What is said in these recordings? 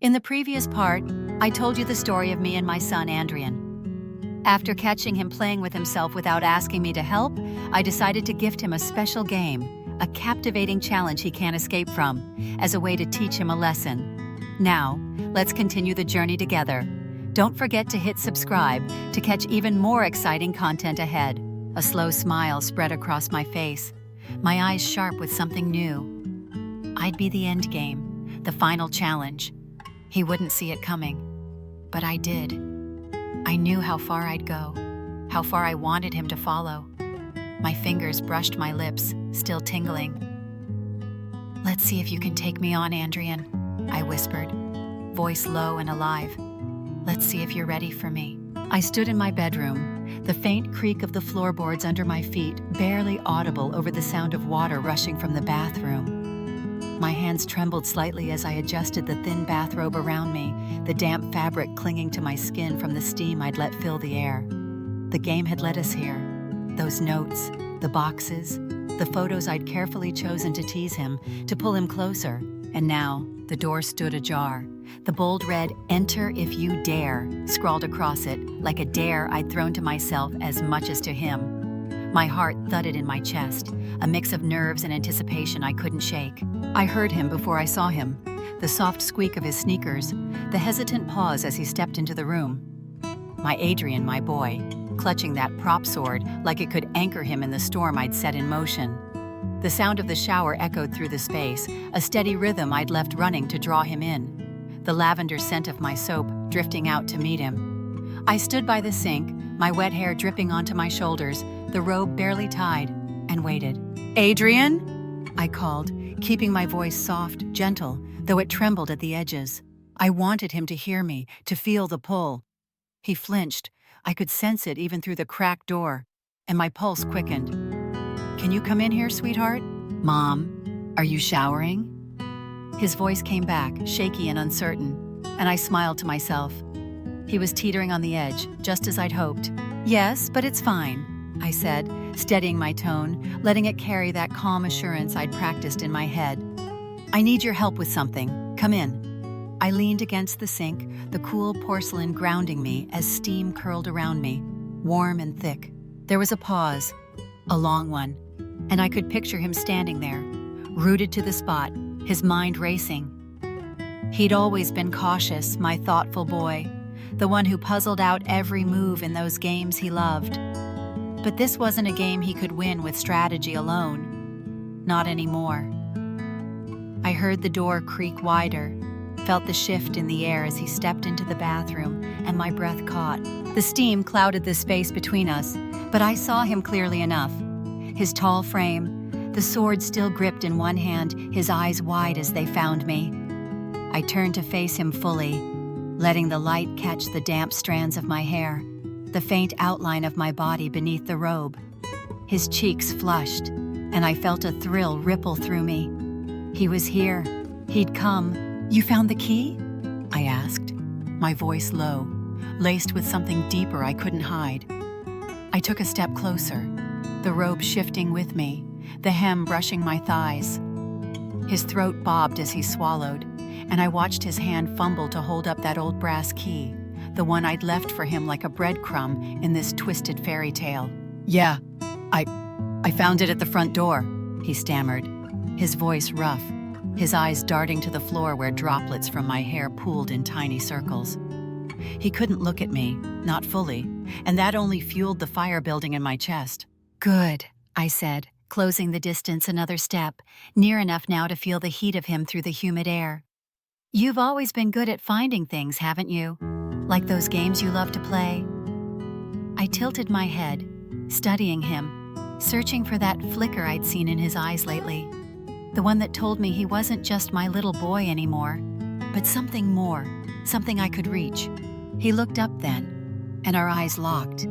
In the previous part, I told you the story of me and my son, Andrian. After catching him playing with himself without asking me to help, I decided to gift him a special game, a captivating challenge he can't escape from, as a way to teach him a lesson. Now, let's continue the journey together. Don't forget to hit subscribe to catch even more exciting content ahead. A slow smile spread across my face, my eyes sharp with something new. I'd be the end game, the final challenge. He wouldn't see it coming, but I did. I knew how far I'd go, how far I wanted him to follow. My fingers brushed my lips, still tingling. "Let's see if you can take me on, Andrian," I whispered, voice low and alive. "Let's see if you're ready for me." I stood in my bedroom, the faint creak of the floorboards under my feet barely audible over the sound of water rushing from the bathroom. My hands trembled slightly as I adjusted the thin bathrobe around me, the damp fabric clinging to my skin from the steam I'd let fill the air. The game had led us here. Those notes, the boxes, the photos I'd carefully chosen to tease him, to pull him closer. And now, the door stood ajar. The bold red "Enter if you dare" scrawled across it, like a dare I'd thrown to myself as much as to him. My heart thudded in my chest, a mix of nerves and anticipation I couldn't shake. I heard him before I saw him, the soft squeak of his sneakers, the hesitant pause as he stepped into the room. My Adrian, my boy, clutching that prop sword like it could anchor him in the storm I'd set in motion. The sound of the shower echoed through the space, a steady rhythm I'd left running to draw him in, the lavender scent of my soap drifting out to meet him. I stood by the sink, my wet hair dripping onto my shoulders, the robe barely tied, and waited. "Adrian?" I called, keeping my voice soft, gentle, though it trembled at the edges. I wanted him to hear me, to feel the pull. He flinched. I could sense it even through the cracked door, and my pulse quickened. "Can you come in here, sweetheart?" "Mom, are you showering?" His voice came back, shaky and uncertain, and I smiled to myself. He was teetering on the edge, just as I'd hoped. "Yes, but it's fine," I said, steadying my tone, letting it carry that calm assurance I'd practiced in my head. "I need your help with something. Come in." I leaned against the sink, the cool porcelain grounding me as steam curled around me, warm and thick. There was a pause, a long one, and I could picture him standing there, rooted to the spot, his mind racing. He'd always been cautious, my thoughtful boy, the one who puzzled out every move in those games he loved. But this wasn't a game he could win with strategy alone. Not anymore. I heard the door creak wider, felt the shift in the air as he stepped into the bathroom, and my breath caught. The steam clouded the space between us, but I saw him clearly enough. His tall frame, the sword still gripped in one hand, his eyes wide as they found me. I turned to face him fully, letting the light catch the damp strands of my hair, the faint outline of my body beneath the robe. His cheeks flushed, and I felt a thrill ripple through me. He was here. He'd come. "You found the key?" I asked, my voice low, laced with something deeper I couldn't hide. I took a step closer, the robe shifting with me, the hem brushing my thighs. His throat bobbed as he swallowed, and I watched his hand fumble to hold up that old brass key, the one I'd left for him like a breadcrumb in this twisted fairy tale. "Yeah, I found it at the front door," he stammered, his voice rough, his eyes darting to the floor where droplets from my hair pooled in tiny circles. He couldn't look at me, not fully, and that only fueled the fire building in my chest. "Good," I said, closing the distance another step, near enough now to feel the heat of him through the humid air. "You've always been good at finding things, haven't you? Like those games you love to play?" I tilted my head, studying him, searching for that flicker I'd seen in his eyes lately. The one that told me he wasn't just my little boy anymore, but something more, something I could reach. He looked up then, and our eyes locked.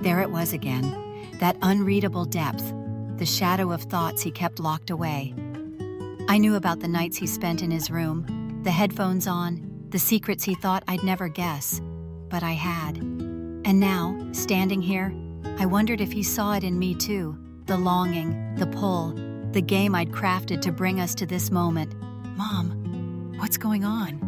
There it was again, that unreadable depth, the shadow of thoughts he kept locked away. I knew about the nights he spent in his room, the headphones on, the secrets he thought I'd never guess, but I had. And now, standing here, I wondered if he saw it in me too, the longing, the pull, the game I'd crafted to bring us to this moment. "Mom, what's going on?"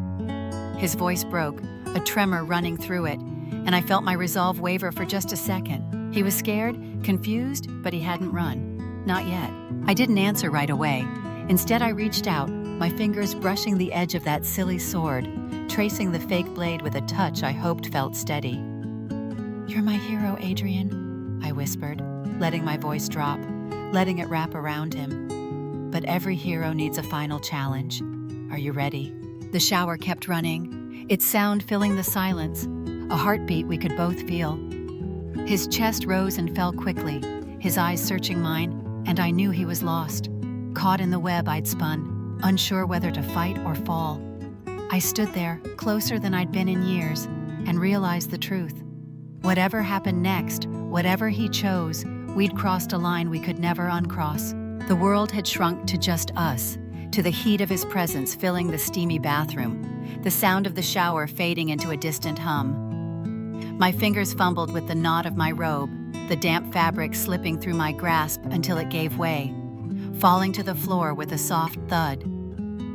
His voice broke, a tremor running through it, and I felt my resolve waver for just a second. He was scared, confused, but he hadn't run. Not yet. I didn't answer right away. Instead, I reached out, my fingers brushing the edge of that silly sword, tracing the fake blade with a touch I hoped felt steady. "You're my hero, Adrian," I whispered, letting my voice drop, letting it wrap around him. "But every hero needs a final challenge. Are you ready?" The shower kept running, its sound filling the silence, a heartbeat we could both feel. His chest rose and fell quickly, his eyes searching mine, and I knew he was lost, caught in the web I'd spun, unsure whether to fight or fall. I stood there, closer than I'd been in years, and realized the truth. Whatever happened next, whatever he chose, we'd crossed a line we could never uncross. The world had shrunk to just us, to the heat of his presence filling the steamy bathroom, the sound of the shower fading into a distant hum. My fingers fumbled with the knot of my robe, the damp fabric slipping through my grasp until it gave way, falling to the floor with a soft thud.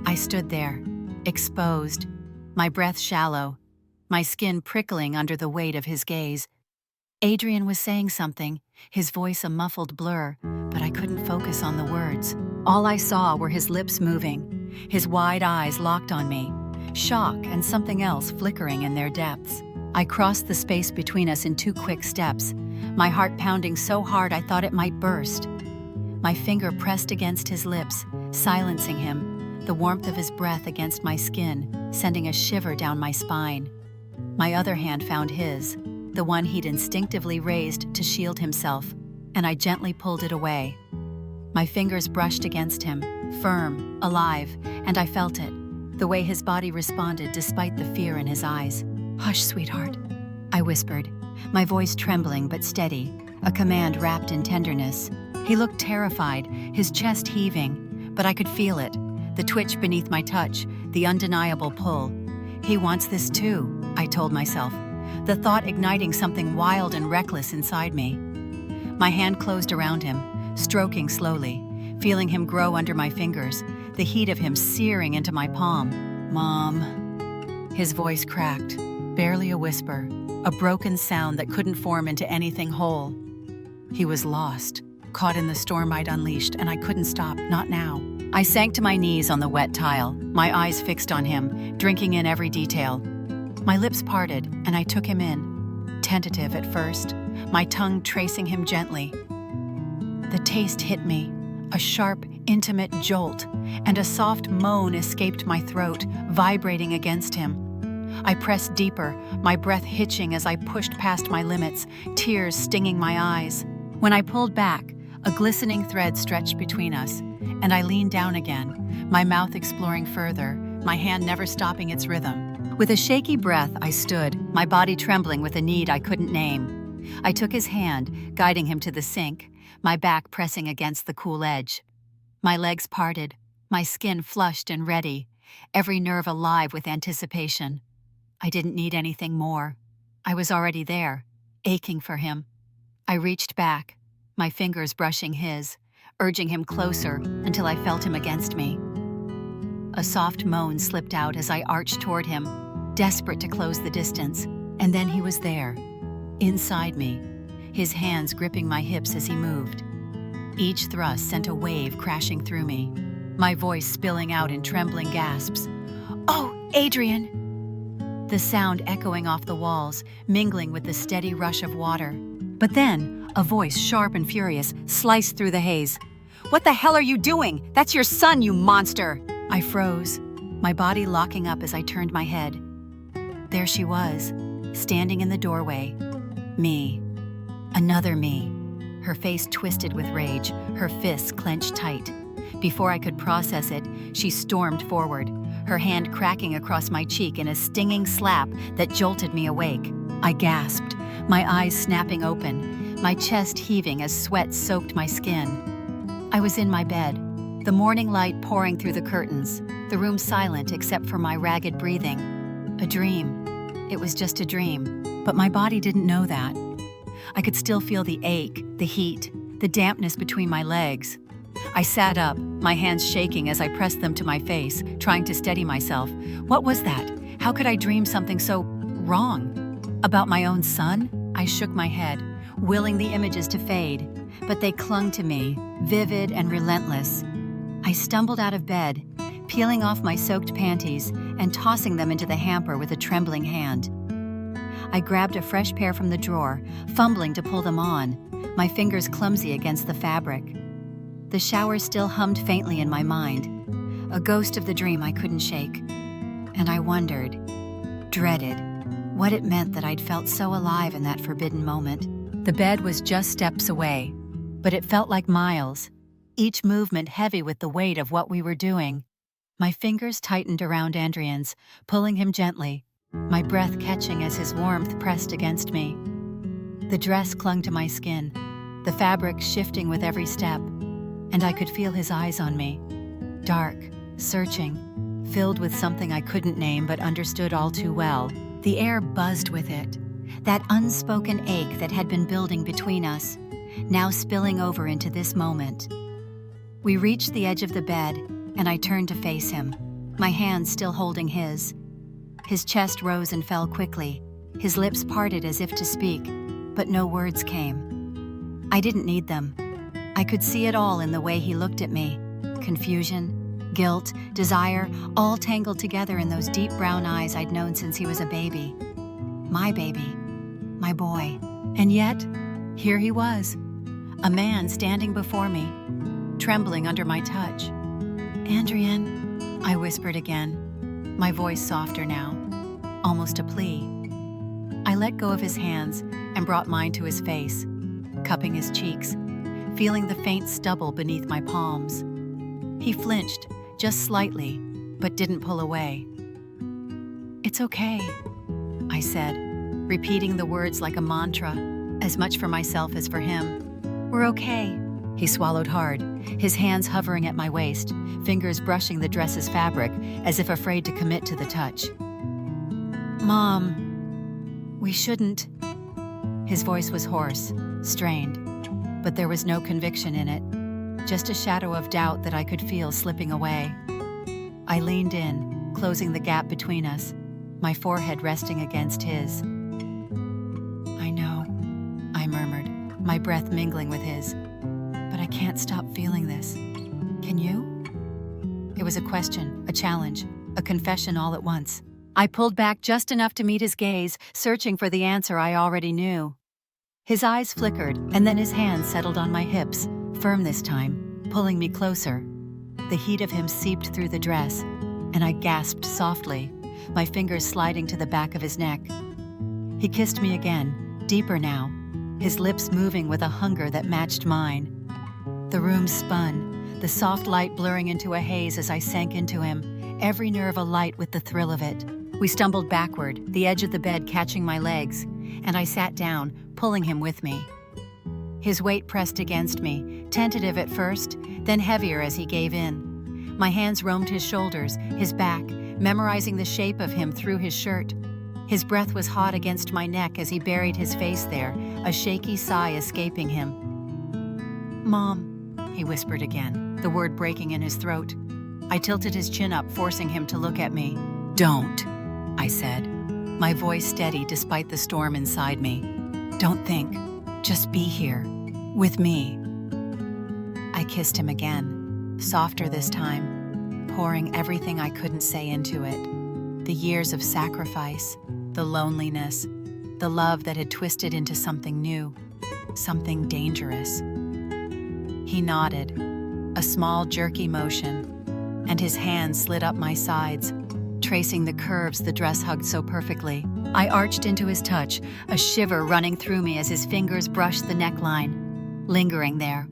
I stood there, exposed, my breath shallow, my skin prickling under the weight of his gaze. Adrian was saying something, his voice a muffled blur, but I couldn't focus on the words. All I saw were his lips moving, his wide eyes locked on me, shock and something else flickering in their depths. I crossed the space between us in 2 quick steps, my heart pounding so hard I thought it might burst. My finger pressed against his lips, silencing him, the warmth of his breath against my skin, sending a shiver down my spine. My other hand found his, the one he'd instinctively raised to shield himself, and I gently pulled it away. My fingers brushed against him, firm, alive, and I felt it, the way his body responded despite the fear in his eyes. "Hush, sweetheart," I whispered, my voice trembling but steady, a command wrapped in tenderness. He looked terrified, his chest heaving, but I could feel it, the twitch beneath my touch, the undeniable pull. He wants this too, I told myself, the thought igniting something wild and reckless inside me. My hand closed around him, stroking slowly, feeling him grow under my fingers, the heat of him searing into my palm. "Mom." His voice cracked, barely a whisper, a broken sound that couldn't form into anything whole. He was lost, caught in the storm I'd unleashed, and I couldn't stop, not now. I sank to my knees on the wet tile, my eyes fixed on him, drinking in every detail. My lips parted, and I took him in, tentative at first, my tongue tracing him gently. The taste hit me, a sharp, intimate jolt, and a soft moan escaped my throat, vibrating against him. I pressed deeper, my breath hitching as I pushed past my limits, tears stinging my eyes. When I pulled back, a glistening thread stretched between us, and I leaned down again, my mouth exploring further, my hand never stopping its rhythm. With a shaky breath, I stood, my body trembling with a need I couldn't name. I took his hand, guiding him to the sink, my back pressing against the cool edge. My legs parted, my skin flushed and ready, every nerve alive with anticipation. I didn't need anything more. I was already there, aching for him. I reached back, my fingers brushing his, urging him closer until I felt him against me. A soft moan slipped out as I arched toward him, desperate to close the distance, and then he was there, inside me, his hands gripping my hips as he moved. Each thrust sent a wave crashing through me, my voice spilling out in trembling gasps. "Oh, Adrian!" The sound echoing off the walls, mingling with the steady rush of water. But then, a voice sharp and furious sliced through the haze. "What the hell are you doing? That's your son, you monster!" I froze, my body locking up as I turned my head. There she was, standing in the doorway. Me. Another me. Her face twisted with rage, her fists clenched tight. Before I could process it, she stormed forward, her hand cracking across my cheek in a stinging slap that jolted me awake. I gasped, my eyes snapping open, my chest heaving as sweat soaked my skin. I was in my bed, the morning light pouring through the curtains, the room silent except for my ragged breathing. A dream. It was just a dream, but my body didn't know that. I could still feel the ache, the heat, the dampness between my legs. I sat up, my hands shaking as I pressed them to my face, trying to steady myself. What was that? How could I dream something so wrong? About my own son? I shook my head, willing the images to fade, but they clung to me, vivid and relentless. I stumbled out of bed, peeling off my soaked panties and tossing them into the hamper with a trembling hand. I grabbed a fresh pair from the drawer, fumbling to pull them on, my fingers clumsy against the fabric. The shower still hummed faintly in my mind, a ghost of the dream I couldn't shake. And I wondered, dreaded, what it meant that I'd felt so alive in that forbidden moment. The bed was just steps away, but it felt like miles, each movement heavy with the weight of what we were doing. My fingers tightened around Andrian's, pulling him gently, my breath catching as his warmth pressed against me. The dress clung to my skin, the fabric shifting with every step, and I could feel his eyes on me, dark, searching, filled with something I couldn't name but understood all too well. The air buzzed with it, that unspoken ache that had been building between us, now spilling over into this moment. We reached the edge of the bed, and I turned to face him, my hands still holding his. His chest rose and fell quickly, his lips parted as if to speak, but no words came. I didn't need them. I could see it all in the way he looked at me. Confusion, guilt, desire, all tangled together in those deep brown eyes I'd known since he was a baby. My baby, my boy. And yet, here he was, a man standing before me, trembling under my touch. "Andrian," I whispered again, my voice softer now, almost a plea. I let go of his hands and brought mine to his face, cupping his cheeks, feeling the faint stubble beneath my palms. He flinched, just slightly, but didn't pull away. "It's okay," I said, repeating the words like a mantra, as much for myself as for him. "We're okay." He swallowed hard, his hands hovering at my waist, fingers brushing the dress's fabric as if afraid to commit to the touch. "Mom, we shouldn't." His voice was hoarse, strained, but there was no conviction in it, just a shadow of doubt that I could feel slipping away. I leaned in, closing the gap between us, my forehead resting against his. "I know," I murmured, my breath mingling with his, "but I can't stop feeling this. Can you?" It was a question, a challenge, a confession all at once. I pulled back just enough to meet his gaze, searching for the answer I already knew. His eyes flickered, and then his hands settled on my hips, firm this time, pulling me closer. The heat of him seeped through the dress, and I gasped softly, my fingers sliding to the back of his neck. He kissed me again, deeper now, his lips moving with a hunger that matched mine. The room spun, the soft light blurring into a haze as I sank into him, every nerve alight with the thrill of it. We stumbled backward, the edge of the bed catching my legs, and I sat down, pulling him with me. His weight pressed against me, tentative at first, then heavier as he gave in. My hands roamed his shoulders, his back, memorizing the shape of him through his shirt. His breath was hot against my neck as he buried his face there, a shaky sigh escaping him. "Mom," he whispered again, the word breaking in his throat. I tilted his chin up, forcing him to look at me. "Don't," I said, my voice steady despite the storm inside me. "Don't think. Just be here, with me." I kissed him again, softer this time, pouring everything I couldn't say into it. The years of sacrifice, the loneliness, the love that had twisted into something new, something dangerous. He nodded, a small jerky motion, and his hand slid up my sides, tracing the curves the dress hugged so perfectly. I arched into his touch, a shiver running through me as his fingers brushed the neckline, lingering there.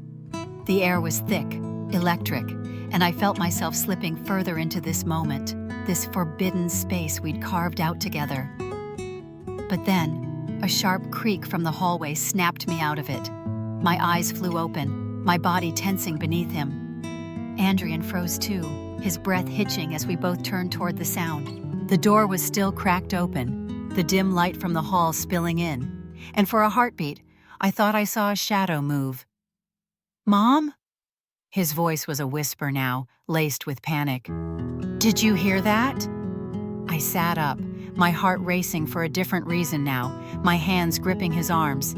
The air was thick, electric, and I felt myself slipping further into this moment, this forbidden space we'd carved out together. But then, a sharp creak from the hallway snapped me out of it. My eyes flew open, my body tensing beneath him. Andrian froze too, his breath hitching as we both turned toward the sound. The door was still cracked open, the dim light from the hall spilling in, and for a heartbeat, I thought I saw a shadow move. "Mom?" His voice was a whisper now, laced with panic. "Did you hear that?" I sat up, my heart racing for a different reason now, my hands gripping his arms.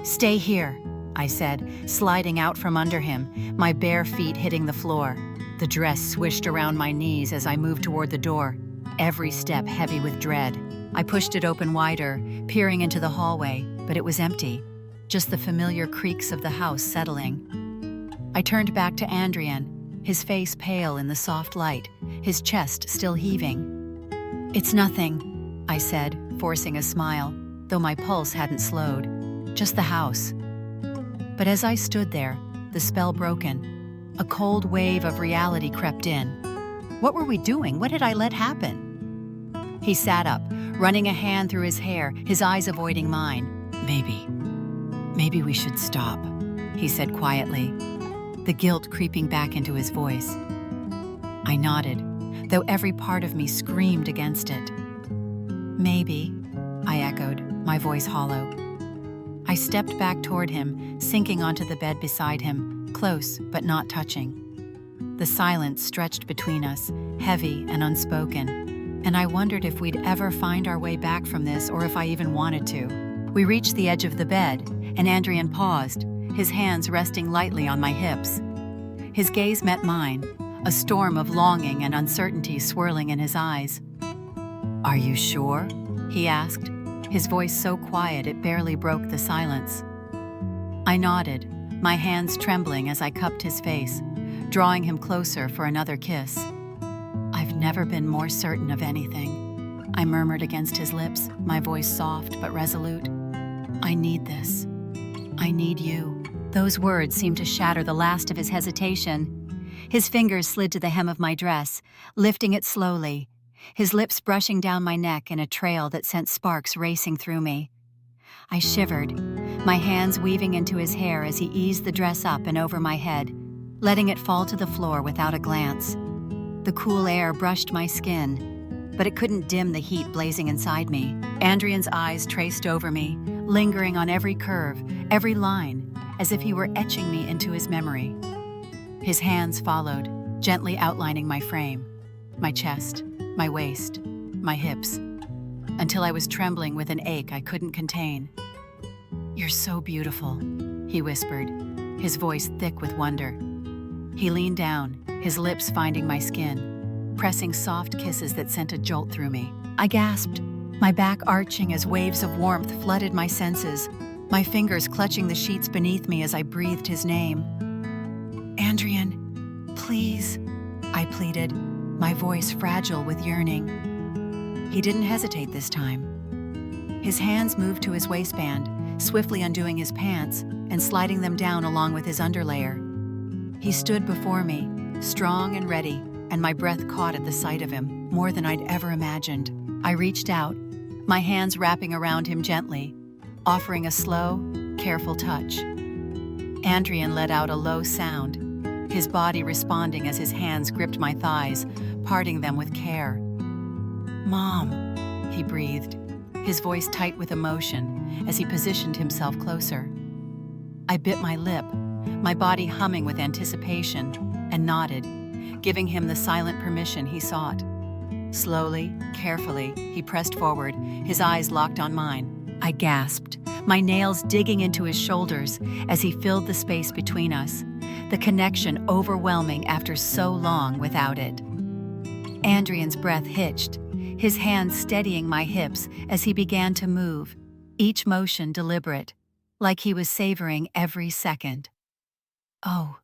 "Stay here," I said, sliding out from under him, my bare feet hitting the floor. The dress swished around my knees as I moved toward the door, every step heavy with dread. I pushed it open wider, peering into the hallway, but it was empty, just the familiar creaks of the house settling. I turned back to Andrian, his face pale in the soft light, his chest still heaving. "It's nothing," I said, forcing a smile, though my pulse hadn't slowed. "Just the house." But as I stood there, the spell broken, a cold wave of reality crept in. What were we doing? What had I let happen? He sat up, running a hand through his hair, his eyes avoiding mine. Maybe we should stop," he said quietly, the guilt creeping back into his voice. I nodded, though every part of me screamed against it. "Maybe," I echoed, my voice hollow. I stepped back toward him, sinking onto the bed beside him, close but not touching. The silence stretched between us, heavy and unspoken, and I wondered if we'd ever find our way back from this or if I even wanted to. We reached the edge of the bed, and Andrian paused, his hands resting lightly on my hips. His gaze met mine, a storm of longing and uncertainty swirling in his eyes. "Are you sure?" he asked, his voice so quiet it barely broke the silence. I nodded, my hands trembling as I cupped his face, drawing him closer for another kiss. "I've never been more certain of anything," I murmured against his lips, my voice soft but resolute. "I need this. I need you." Those words seemed to shatter the last of his hesitation. His fingers slid to the hem of my dress, lifting it slowly, his lips brushing down my neck in a trail that sent sparks racing through me. I shivered, my hands weaving into his hair as he eased the dress up and over my head, letting it fall to the floor without a glance. The cool air brushed my skin, but it couldn't dim the heat blazing inside me. Andrian's eyes traced over me, lingering on every curve, every line, as if he were etching me into his memory. His hands followed, gently outlining my frame, my chest, my waist, my hips, until I was trembling with an ache I couldn't contain. "You're so beautiful," he whispered, his voice thick with wonder. He leaned down, his lips finding my skin, pressing soft kisses that sent a jolt through me. I gasped, my back arching as waves of warmth flooded my senses, my fingers clutching the sheets beneath me as I breathed his name. "Andrian, please," I pleaded, my voice fragile with yearning. He didn't hesitate this time. His hands moved to his waistband, swiftly undoing his pants and sliding them down along with his underlayer. He stood before me, strong and ready, and my breath caught at the sight of him, more than I'd ever imagined. I reached out, my hands wrapping around him gently, offering a slow, careful touch. Andrian let out a low sound, his body responding as his hands gripped my thighs, parting them with care. "Mom," he breathed, his voice tight with emotion as he positioned himself closer. I bit my lip, my body humming with anticipation, and nodded, giving him the silent permission he sought. Slowly, carefully, he pressed forward, his eyes locked on mine. I gasped, my nails digging into his shoulders as he filled the space between us, the connection overwhelming after so long without it. Andrian's breath hitched, his hands steadying my hips as he began to move, each motion deliberate, like he was savoring every second. "Oh,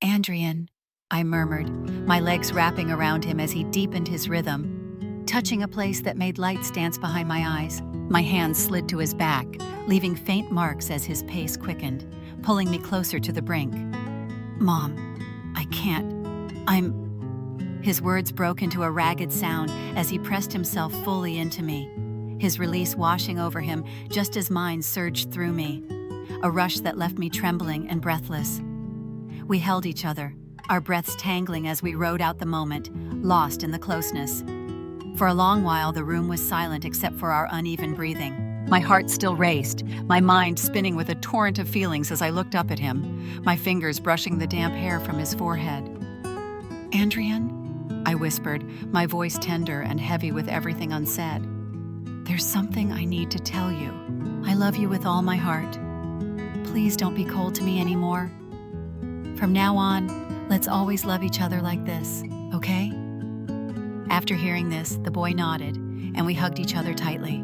Andrian," I murmured, my legs wrapping around him as he deepened his rhythm, touching a place that made lights dance behind my eyes. My hands slid to his back, leaving faint marks as his pace quickened, pulling me closer to the brink. "Mom, I can't. His words broke into a ragged sound as he pressed himself fully into me, his release washing over him just as mine surged through me, a rush that left me trembling and breathless. We held each other, our breaths tangling as we rode out the moment, lost in the closeness. For a long while, the room was silent except for our uneven breathing. My heart still raced, my mind spinning with a torrent of feelings as I looked up at him, my fingers brushing the damp hair from his forehead. "Andrian?" I whispered, my voice tender and heavy with everything unsaid. "There's something I need to tell you. I love you with all my heart. Please don't be cold to me anymore. From now on, let's always love each other like this, okay?" After hearing this, the boy nodded, and we hugged each other tightly.